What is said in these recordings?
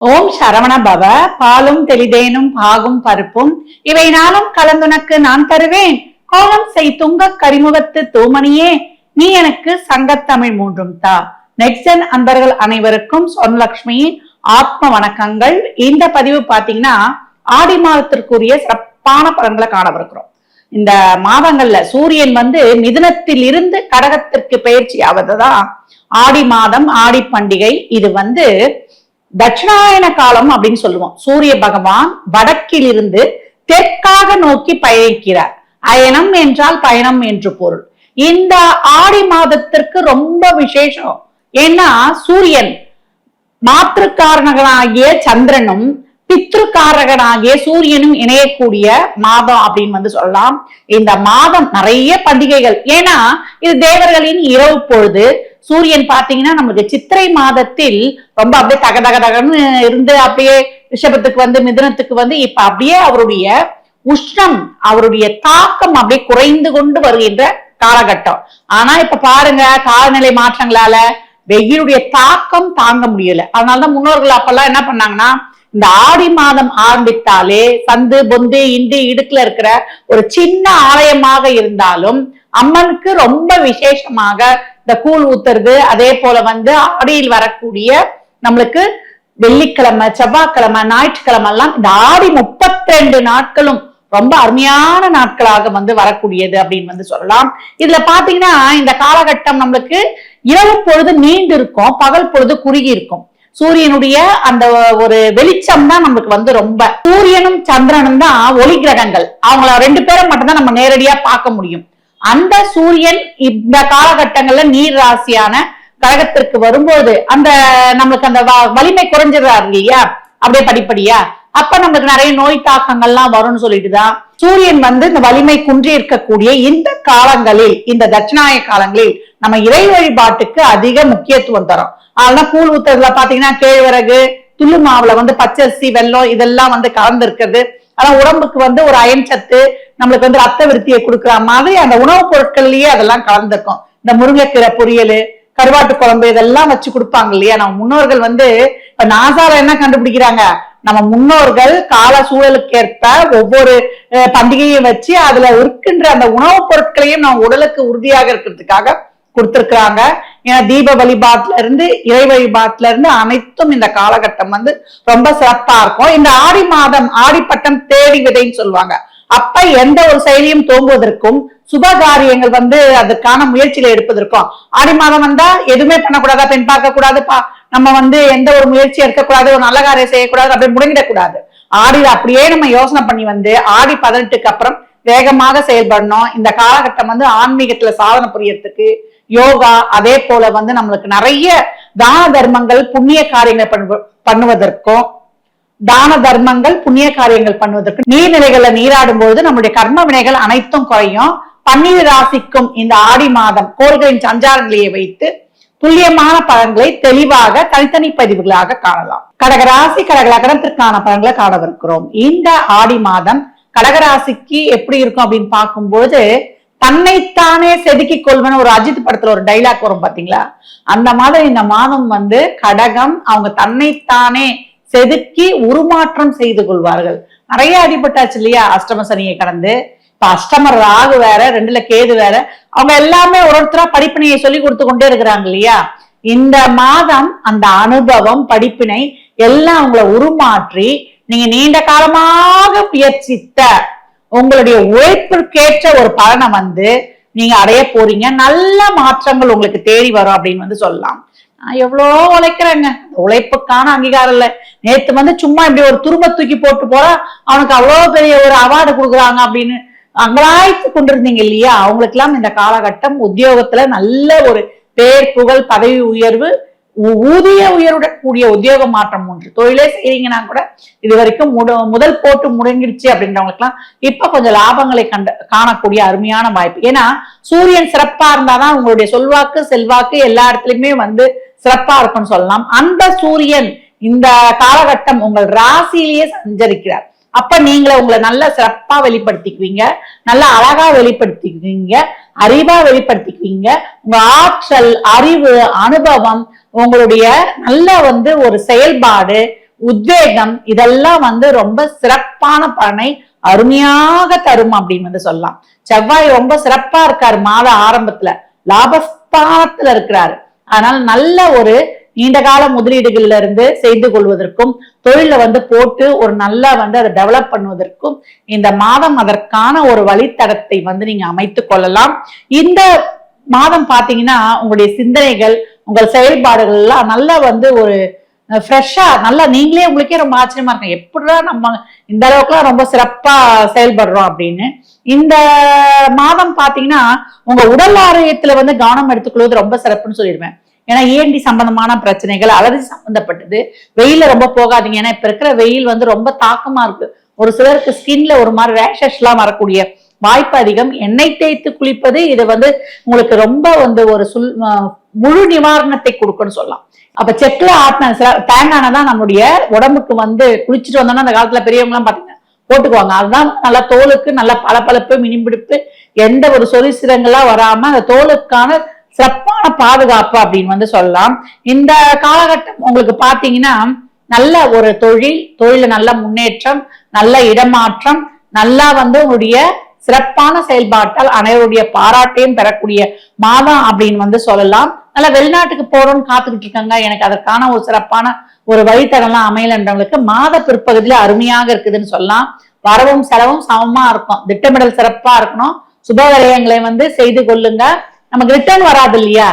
ஓம் சரவண பவ. பாலும் தெளிதேனும் பாகும் பருப்பும் இவை நாளும் கலந்துனக்கு நான் தருவேன். கோலம் செய் துங்க கரிமுகத்து தூமணியே, நீ எனக்கு சங்கத்தமிழ் மூன்றும் தா. நெக்ஸ்டன் அன்பர்கள் அனைவருக்கும் சொர்ணலட்சுமியின் ஆத்ம வணக்கங்கள். இந்த பதிவு பாத்தீங்கன்னா ஆடி மாதத்திற்குரிய சிறப்பான பலன்களை காணவிருக்கிறோம். இந்த மாதங்கள்ல சூரியன் மிதுனத்தில் இருந்து கடகத்திற்கு பயிற்சி ஆவதுதான் ஆடி மாதம், ஆடி பண்டிகை. இது தட்சிணாயன காலம் அப்படின்னு சொல்லுவோம். சூரிய பகவான் வடக்கில் இருந்து தெற்காக நோக்கி பயணிக்கிறார். அயனம் என்றால் பயணம் என்று பொருள். இந்த ஆடி மாதத்திற்கு ரொம்ப விசேஷம். ஏன்னா சூரியன் மாற்றுக்காரகனாகிய சந்திரனும் பித்ருக்காரகனாகிய சூரியனும் இணையக்கூடிய மாதம் அப்படின்னு சொல்லலாம். இந்த மாதம் நிறைய பண்டிகைகள். ஏன்னா இது தேவர்களின் இரவு பொழுது. சூரியன் பாத்தீங்கன்னா நம்மளுக்கு சித்திரை மாதத்தில் ரொம்ப அப்படியே தகதகன்னு இருந்து அப்படியே ரிஷபத்துக்கு மிதுனத்துக்கு இப்ப அப்படியே அவருடைய உஷ்ணம், அவருடைய தாக்கம் அப்படியே குறைந்து கொண்டு வருகின்ற காலகட்டம். ஆனா இப்ப பாருங்க, காலநிலை மாற்றங்களால வெயிலுடைய தாக்கம் தாங்க முடியல. அதனாலதான் முன்னோர்கள் அப்பெல்லாம் என்ன பண்ணாங்கன்னா, இந்த ஆடி மாதம் ஆரம்பித்தாலே சந்து பொந்து இண்டு இடுக்குல இருக்கிற ஒரு சின்ன ஆலயமாக இருந்தாலும் அம்மனுக்கு ரொம்ப விசேஷமாக இந்த கூழ் ஊத்துறது, அதே போல ஆடியில் வரக்கூடிய நம்மளுக்கு வெள்ளிக்கிழமை, செவ்வாய்க்கிழமை, ஞாயிற்றுக்கிழமை எல்லாம் இந்த ஆடி 32 நாட்களும் ரொம்ப அருமையான நாட்களாக வரக்கூடியது அப்படின்னு சொல்லலாம். இதுல பாத்தீங்கன்னா இந்த காலகட்டம் நம்மளுக்கு இரவு பொழுது நீண்டு இருக்கும், பகல் பொழுது குறுகி இருக்கும். சூரியனுடைய அந்த ஒரு வெளிச்சம் தான் நமக்கு ரொம்ப. சூரியனும் சந்திரனும் தான் ஒளி கிரகங்கள். அவங்கள ரெண்டு பேரும் மட்டும்தான் நம்ம நேரடியா பார்க்க முடியும். அந்த சூரியன் இந்த காலகட்டங்கள்ல நீர் ராசியான கடகத்திற்கு வரும்போது அந்த நம்மளுக்கு அந்த வலிமை குறைஞ்சிடறாரு இல்லையா, அப்படியே படிப்படியா. அப்ப நம்மளுக்கு நிறைய நோய் தாக்கங்கள்லாம் வரும்னு சொல்லிட்டுதான் சூரியன் இந்த வலிமை குன்றி இருக்கக்கூடிய இந்த காலங்களில், இந்த தட்சிணாய காலங்களில் நம்ம இறை வழிபாட்டுக்கு அதிக முக்கியத்துவம் தரும். அதனால கூழ் ஊத்துறதுல பாத்தீங்கன்னா கேழ்வரகு, துள்ளு மாவுல பச்சரிசி, வெல்லம் இதெல்லாம் கலந்து இருக்கிறது. ஆனா உடம்புக்கு ஒரு அயன் சத்து, நம்மளுக்கு ரத்த விருத்தியை கொடுக்குற மாதிரி அந்த உணவுப் பொருட்கள்லயே அதெல்லாம் கலந்துருக்கும். இந்த முருங்கைக்கீரை பொரியல், கருவாட்டு குழம்பு இதெல்லாம் வச்சு கொடுப்பாங்க இல்லையா. நம்ம முன்னோர்கள் இப்ப நாசால என்ன கண்டுபிடிக்கிறாங்க, நம்ம முன்னோர்கள் கால சூழலுக்கேற்ப ஒவ்வொரு பண்டிகையும் வச்சு அதுல இருக்கின்ற அந்த உணவுப் பொருட்களையும் நம்ம உடலுக்கு உறுதியாக இருக்கிறதுக்காக கொடுத்திருக்கிறாங்க. ஏன்னா தீப வழிபாட்டுல இருந்து இறை வழிபாட்டுல இருந்து அனைத்தும் இந்த காலகட்டம் ரொம்ப சிறப்பா இருக்கும். இந்த ஆடி மாதம் ஆடிப்பட்டம் தேடி விதைன்னு சொல்லுவாங்க. அப்ப எந்த ஒரு செயலியும் தோங்குவதற்கும் சுபகாரியங்கள் அதற்கான முயற்சியில எடுப்பதற்கும் ஆடி மாதம் எதுவுமே பண்ணக்கூடாதா, பெண் பார்க்க கூடாது, நம்ம எந்த ஒரு முயற்சி எடுக்கக்கூடாது, ஒரு நல்ல காரியம் செய்யக்கூடாது, அப்படி முடங்கிடக்கூடாது. ஆடியில அப்படியே நம்ம யோசனை பண்ணி ஆடி 18க்கு அப்புறம் வேகமாக செயல்படணும். இந்த காலகட்டம் ஆன்மீகத்துல சாதனை புரியறதுக்கு, யோகா, அதே போல நம்மளுக்கு நிறைய தான தர்மங்கள் புண்ணிய காரியங்கள் பண்ணுவதற்கும், தான தர்மங்கள் புண்ணிய காரியங்கள் பண்ணுவதற்கு, நீர்நிலைகள்ல நீராடும் பொழுது நம்முடைய கர்ம வினைகள் அனைத்தும் குறையும். 12 ராசிக்கும் இந்த ஆடி மாதம் கோள்களின் சஞ்சார நிலையை வைத்து துல்லியமான பலன்களை தெளிவாக தனித்தனி பதிவுகளாக காணலாம். கடகராசி கடகலக்கணத்திற்கான பலன்களை காணவிருக்கிறோம். இந்த ஆடி மாதம் கடகராசிக்கு எப்படி இருக்கும் அப்படின்னு பார்க்கும்போது, தன்னைத்தானே செதுக்கிக் கொள்வன ஒரு அஜித் படத்துல ஒரு டைலாக் வரும் பாத்தீங்களா, அந்த மாதிரி இந்த மாதம் கடகம் அவங்க தன்னைத்தானே செதுக்கி உருமாற்றம் செய்து கொள்வார்கள். நிறைய அடிபட்டாச்சு இல்லையா, அஷ்டம சனியை கடந்து. இப்ப அஷ்டம ராகு வேற, 2ல கேது வேற, அவங்க எல்லாமே ஒருத்தரா படிப்பினையை சொல்லி கொடுத்து கொண்டே இருக்கிறாங்க இல்லையா. இந்த மாதம் அந்த அனுபவம், படிப்பினை எல்லாம் உங்களை உருமாற்றி நீங்க நீண்ட காலமாக முயற்சித்த உங்களுடைய உழைப்பிற்கேற்ற ஒரு பலனை நீங்க அடைய போறீங்க. நல்ல மாற்றங்கள் உங்களுக்கு தேடி வரும் அப்படின்னு சொல்லலாம். நான் எவ்வளோ உழைக்கிறேங்க, உழைப்புக்கான அங்கீகாரம் இல்ல. நேத்து சும்மா இப்படி ஒரு துரும்ப தூக்கி போட்டு போறா அவனுக்கு அவ்வளவு பெரிய ஒரு அவார்டு கொடுக்குறாங்க அப்படின்னு அங்கலாய்த்து கொண்டிருந்தீங்க இல்லையா. அவங்களுக்கு எல்லாம் இந்த காலகட்டம் உத்தியோகத்துல நல்ல ஒரு பேர், புகழ், பதவி உயர்வு, ஊதிய உயர்வுடன் கூடிய உத்தியோக மாற்றம் ஒன்று. தொழிலே செய்றீங்கன்னா கூட இது வரைக்கும் முதல் போட்டு முடங்கிடுச்சு அப்படின்றவங்களுக்கு எல்லாம் இப்ப கொஞ்சம் லாபங்களை காணக்கூடிய அருமையான வாய்ப்பு. ஏன்னா சூரியன் சிறப்பா இருந்தாதான் உங்களுடைய சொல்வாக்கு, செல்வாக்கு எல்லா இடத்துலயுமே சிறப்பா இருக்கும்னு சொல்லலாம். அந்த சூரியன் இந்த காலகட்டம் உங்கள் ராசியிலேயே சஞ்சரிக்கிறார். அப்ப நீங்களே உங்களை நல்ல சிறப்பா வெளிப்படுத்திக்குவீங்க, நல்ல அழகா வெளிப்படுத்திக்குவீங்க, அறிவா வெளிப்படுத்திக்குவீங்க. உங்க ஆற்றல், அறிவு, அனுபவம், உங்களுடைய நல்ல ஒரு செயல்பாடு, உத்வேகம், இதெல்லாம் வந்து ரொம்ப சிறப்பான பலனை அருமையாக தரும் அப்படின்னு சொல்லலாம். செவ்வாய் ரொம்ப சிறப்பா இருக்காரு மாத ஆரம்பத்துல, லாபஸ்தானத்துல இருக்கிறாரு. அதனால நல்ல ஒரு நீண்ட கால முதலீடுகள்ல இருந்து செய்து கொள்வதற்கும், தொழில போட்டு ஒரு நல்லா அதை டெவலப் பண்ணுவதற்கும் இந்த மாதம் அதற்கான ஒரு வழித்தடத்தை நீங்க அமைத்துக் கொள்ளலாம். இந்த மாதம் பாத்தீங்கன்னா உங்களுடைய சிந்தனைகள், உங்கள் செயல்பாடுகள் எல்லாம் நல்லா ஒரு ஃப்ரெஷ்ஷா நல்லா நீங்களே உங்களுக்கே ரொம்ப ஆச்சரியமா இருக்கும், எப்படிதான் நம்ம இந்த அளவுக்குலாம் ரொம்ப சிறப்பா செயல்படுறோம் அப்படின்னு. இந்த மாதம் பாத்தீங்கன்னா உங்க உடல் ஆரோக்கியத்துல கவனம் எடுத்துக்கொள்வது ரொம்ப சிறப்புன்னு சொல்லிடுவேன். ஏன்னா ENT சம்பந்தமான பிரச்சனைகள், அலர்ஜி சம்பந்தப்பட்டது, வெயில ரொம்ப போகாதீங்க. ஏன்னா இப்ப இருக்கிற வெயில் ரொம்ப தாக்கமா இருக்கு. ஒரு சிலருக்கு ஸ்கின்ல ஒரு மாதிரி ரேஷஸ் எல்லாம் வரக்கூடிய வாய்ப்பு அதிகம். எண்ணெய் தேய்த்து குளிப்பது இது உங்களுக்கு ரொம்ப ஒரு முழு நிவாரணத்தை கொடுக்கும்னு சொல்லலாம். அப்ப செக்ல ஆட்டின தேங்காய் தான் நம்மளுடைய உடம்புக்கு குளிச்சுட்டு வந்தோம்னா அந்த காலத்துல பெரியவங்க எல்லாம் பாத்தீங்கன்னா போட்டுக்குவாங்க. அதுதான் நல்லா தோலுக்கு நல்ல பளபளப்பு, மினிம்பிடிப்பு, எந்த ஒரு சொரிசிரங்கள்லாம் வராம அந்த தோலுக்கான சிறப்பான பாதுகாப்பு அப்படின்னு சொல்லலாம். இந்த காலகட்டம் உங்களுக்கு பாத்தீங்கன்னா நல்ல ஒரு தொழில நல்ல முன்னேற்றம், நல்ல இடமாற்றம், நல்லா உங்களுடைய சிறப்பான செயல்பாட்டால் அனைவருடைய பாராட்டையும் பெறக்கூடிய மாதம் அப்படின்னு சொல்லலாம். நல்ல வெளிநாட்டுக்கு போறோம்னு காத்துக்கிட்டு இருக்காங்க, எனக்கு அதற்கான ஒரு சிறப்பான ஒரு வழித்தடம்லாம் அமையலன்றவங்களுக்கு மாத பிற்பகுதியில அருமையாக இருக்குதுன்னு சொல்லலாம். வரவும் செலவும் சமமா இருக்கும், திட்டமிடல் சிறப்பா இருக்கணும், சுப விரயங்களை செய்து கொள்ளுங்க. நமக்கு ரிட்டர்ன் வராது இல்லையா,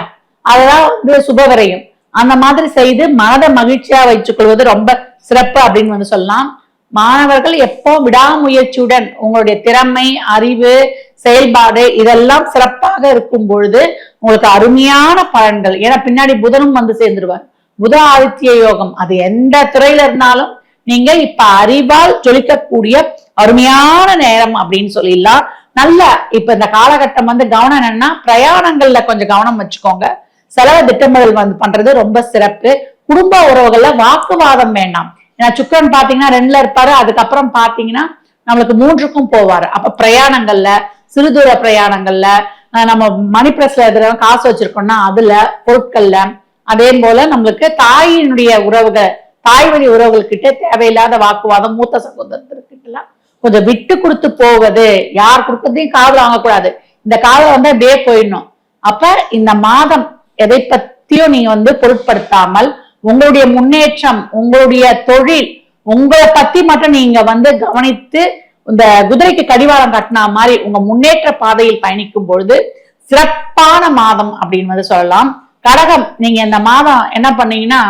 அதெல்லாம் சுப விரயம் அந்த மாதிரி செய்து மனதை மகிழ்ச்சியா வைத்துக் கொள்வது ரொம்ப சிறப்பு அப்படின்னு சொல்லலாம். மாணவர்கள் எப்போ விடாமுயற்சியுடன் உங்களுடைய திறமை, அறிவு, செயல்பாடு இதெல்லாம் சிறப்பாக இருக்கும் பொழுது உங்களுக்கு அருமையான பலன்கள். ஏன்னா பின்னாடி புதனும் சேர்ந்துருவார். புத ஆதித்ய யோகம், அது எந்த துறையில இருந்தாலும் நீங்க இப்ப அறிவால் ஜொலிக்கக்கூடிய அருமையான நேரம் அப்படின்னு சொல்லிடலாம். நல்ல இப்ப இந்த காலகட்டம் கவனம் என்னன்னா பிரயாணங்கள்ல கொஞ்சம் கவனம் வச்சுக்கோங்க. செலவு திட்டமிடல் பண்றது ரொம்ப சிறப்பு. குடும்ப உறவுகள்ல வாக்குவாதம் வேண்டாம். ஏன்னா சுக்கரன் பாத்தீங்கன்னா 2ல இருப்பாரு, அதுக்கப்புறம் பாத்தீங்கன்னா நம்மளுக்கு 3க்கும் போவாரு. அப்ப பிரயாணங்கள்ல, சிறுதூர பிரயாணங்கள்ல, நம்ம மணி பிரஸ்ல எதிர காசு வச்சிருக்கோம்னா அதுல, பொருட்கள்ல, அதே போல நம்மளுக்கு தாயினுடைய உறவுகள், தாய் வழி உறவுகள் கிட்ட தேவையில்லாத வாக்குவாதம், மூத்த சகோதரத்திற்கிட்ட எல்லாம் கொஞ்சம் விட்டு கொடுத்து போவது, யார் கொடுக்கறதையும் காதல் வாங்கக்கூடாது. இந்த காலம் அப்படியே போயிடணும். அப்ப இந்த மாதம் எதை பத்தியும் நீங்க பொருட்படுத்தாமல் உங்களுடைய முன்னேற்றம், உங்களுடைய தொழில், உங்களை பத்தி மட்டும் நீங்க கவனித்து இந்த குதிரைக்கு கடிவாளம் கட்டினா மாதிரி உங்க முன்னேற்ற பாதையில் பயணிக்கும் பொழுது சிறப்பான மாதம் அப்படின்னு சொல்லலாம். கடகம், நீங்க இந்த மாதம் என்ன பண்ணீங்கன்னா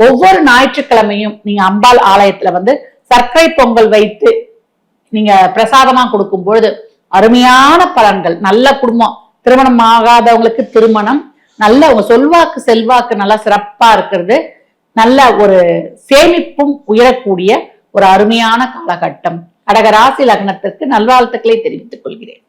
ஒவ்வொரு ஞாயிற்றுக்கிழமையும் நீங்க அம்பாள் ஆலயத்துல சர்க்கரை பொங்கல் வைத்து நீங்க பிரசாதமா கொடுக்கும் பொழுது அருமையான பலன்கள். நல்ல குடும்பம், திருமணம் ஆகாதவங்களுக்கு திருமணம், நல்ல உங்க சொல்வாக்கு செல்வாக்கு நல்லா சிறப்பா இருக்கிறது, நல்ல ஒரு சேமிப்பும் உயரக்கூடிய ஒரு அருமையான காலகட்டம். கடக ராசி லக்னத்திற்கு நல்வாழ்த்துக்களை தெரிவித்துக் கொள்கிறேன்.